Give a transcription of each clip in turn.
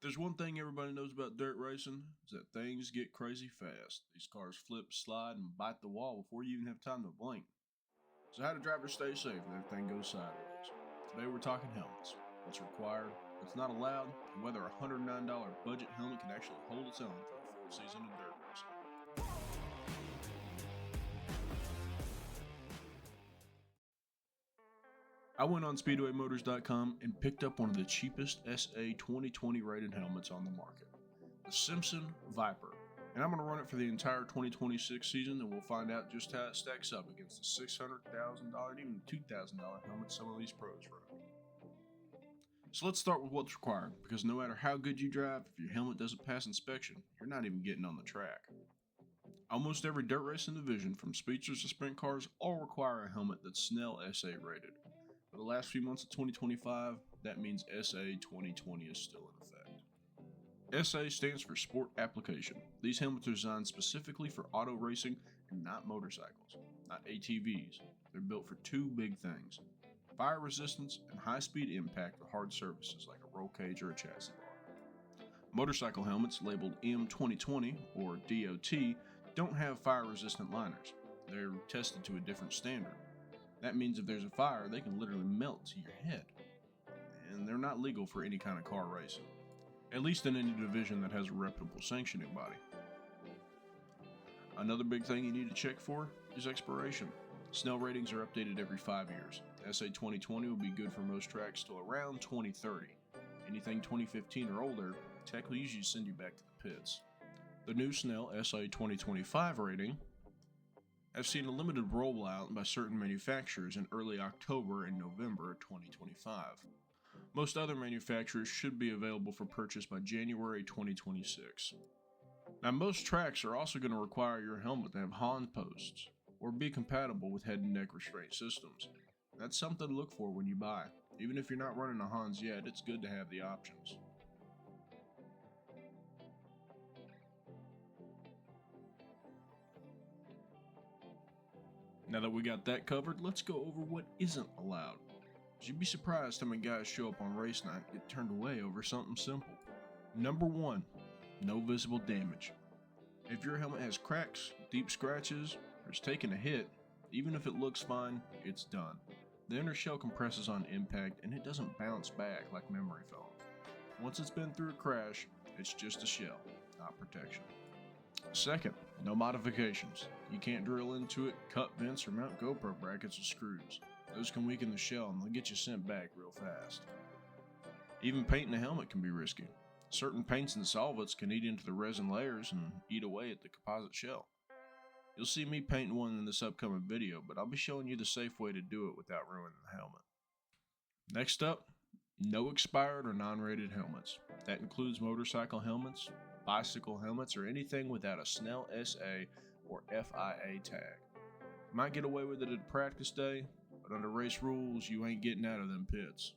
There's one thing everybody knows about dirt racing, is that things get crazy fast. These cars flip, slide, and bite the wall before you even have time to blink. So how do drivers stay safe when everything goes sideways? Today we're talking helmets. What's required, what's not allowed, and whether a $109 budget helmet can actually hold its own for a full season of dirt racing. I went on SpeedwayMotors.com and picked up one of the cheapest SA 2020 rated helmets on the market, the Simpson Viper, and I'm going to run it for the entire 2026 season, and we'll find out just how it stacks up against the $600,000, even $2,000 helmets some of these pros run. So let's start with what's required, because no matter how good you drive, if your helmet doesn't pass inspection, you're not even getting on the track. Almost every dirt racing division, from speedsters to sprint cars, all require a helmet that's Snell SA rated. For the last few months of 2025, that means SA 2020 is still in effect. SA stands for Sport Application. These helmets are designed specifically for auto racing and not motorcycles, not ATVs. They're built for two big things: fire resistance and high-speed impact with hard surfaces like a roll cage or a chassis bar. Motorcycle helmets labeled M2020 or DOT don't have fire-resistant liners. They're tested to a different standard. That means if there's a fire, they can literally melt to your head. And they're not legal for any kind of car racing, at least in any division that has a reputable sanctioning body. Another big thing you need to check for is expiration. Snell ratings are updated every 5 years. SA 2020 will be good for most tracks till around 2030. Anything 2015 or older, tech will usually send you back to the pits. The new Snell SA 2025 rating I've seen a limited rollout by certain manufacturers in early October and November of 2025. Most other manufacturers should be available for purchase by January 2026. Now, most tracks are also going to require your helmet to have Hans posts or be compatible with head and neck restraint systems. That's something to look for when you buy. Even if you're not running a Hans yet, it's good to have the options. Now that we got that covered, let's go over what isn't allowed. You'd be surprised how many guys show up on race night and get turned away over something simple. Number 1, no visible damage. If your helmet has cracks, deep scratches, or is taking a hit, even if it looks fine, it's done. The inner shell compresses on impact and it doesn't bounce back like memory foam. Once it's been through a crash, it's just a shell, not protection. Second, no modifications. You can't drill into it, cut vents, or mount GoPro brackets with screws. Those can weaken the shell and they'll get you sent back real fast. Even painting a helmet can be risky. Certain paints and solvents can eat into the resin layers and eat away at the composite shell. You'll see me painting one in this upcoming video, but I'll be showing you the safe way to do it without ruining the helmet. Next up, no expired or non-rated helmets. That includes motorcycle helmets, bicycle helmets, or anything without a Snell SA or FIA tag. You might get away with it at practice day, but under race rules, you ain't getting out of them pits.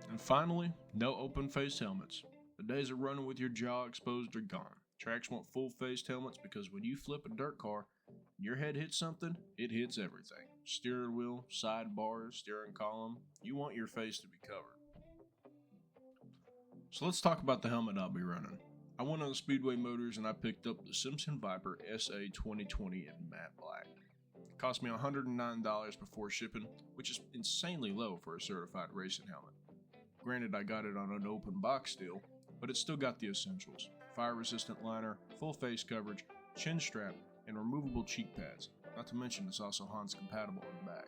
And finally, no open-faced helmets. The days of running with your jaw exposed are gone. Tracks want full-faced helmets because when you flip a dirt car, your head hits something, it hits everything. Steering wheel, side bars, steering column, you want your face to be covered. So let's talk about the helmet I'll be running. I went on Speedway Motors and I picked up the Simpson Viper SA 2020 in matte black. It cost me $109 before shipping, which is insanely low for a certified racing helmet. Granted, I got it on an open box deal, but it still got the essentials: fire resistant liner, full face coverage, chin strap, and removable cheek pads. Not to mention it's also Hans compatible in the back.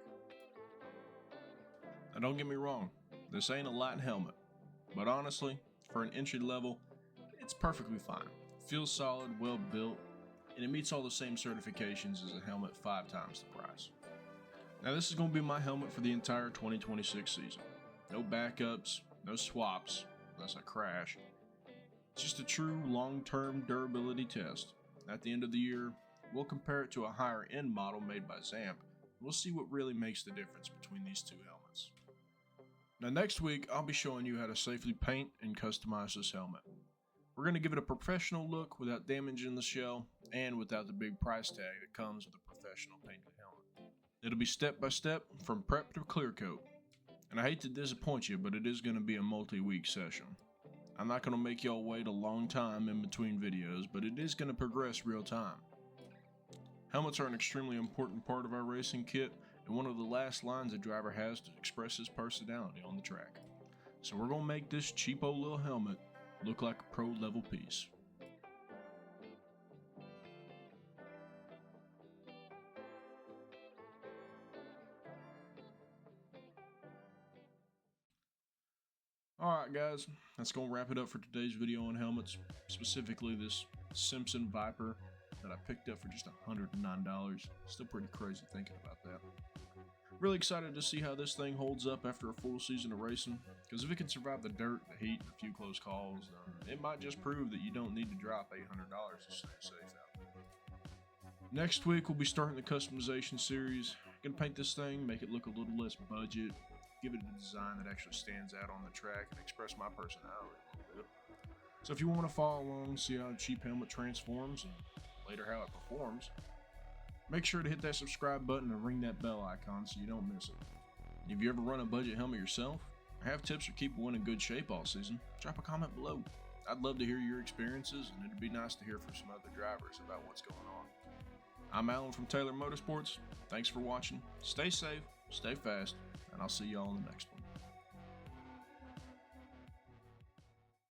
Now don't get me wrong, this ain't a light helmet, but honestly, for an entry level, it's perfectly fine. It feels solid, well built, and it meets all the same certifications as a helmet 5 times the price. Now this is going to be my helmet for the entire 2026 season. No backups, no swaps, unless I crash. It's just a true long-term durability test. At the end of the year, we'll compare it to a higher end model made by Zamp. We'll see what really makes the difference between these two helmets. Now next week, I'll be showing you how to safely paint and customize this helmet. We're going to give it a professional look without damaging the shell and without the big price tag that comes with a professional painted helmet. It'll be step by step from prep to clear coat. And I hate to disappoint you, but it is going to be a multi-week session. I'm not going to make y'all wait a long time in between videos, but it is going to progress real time. Helmets are an extremely important part of our racing kit, and one of the last lines a driver has to express his personality on the track. So we're going to make this cheapo little helmet look like a pro level piece. Alright guys, that's going to wrap it up for today's video on helmets, specifically this Simpson Viper that I picked up for just $109. Still pretty crazy thinking about that. Really excited to see how this thing holds up after a full season of racing, because if it can survive the dirt, the heat, and a few close calls, it might just prove that you don't need to drop $800 to stay safe out. Next week we'll be starting the customization series. Gonna paint this thing, make it look a little less budget, give it a design that actually stands out on the track and express my personality a little bit. So if you want to follow along, see how a cheap helmet transforms and later how it performs, make sure to hit that subscribe button and ring that bell icon so you don't miss it. If you ever run a budget helmet yourself, or have tips for keeping one in good shape all season, drop a comment below. I'd love to hear your experiences, and it'd be nice to hear from some other drivers about what's going on. I'm Alan from Taylor Motorsports. Thanks for watching. Stay safe, stay fast, and I'll see y'all in the next one.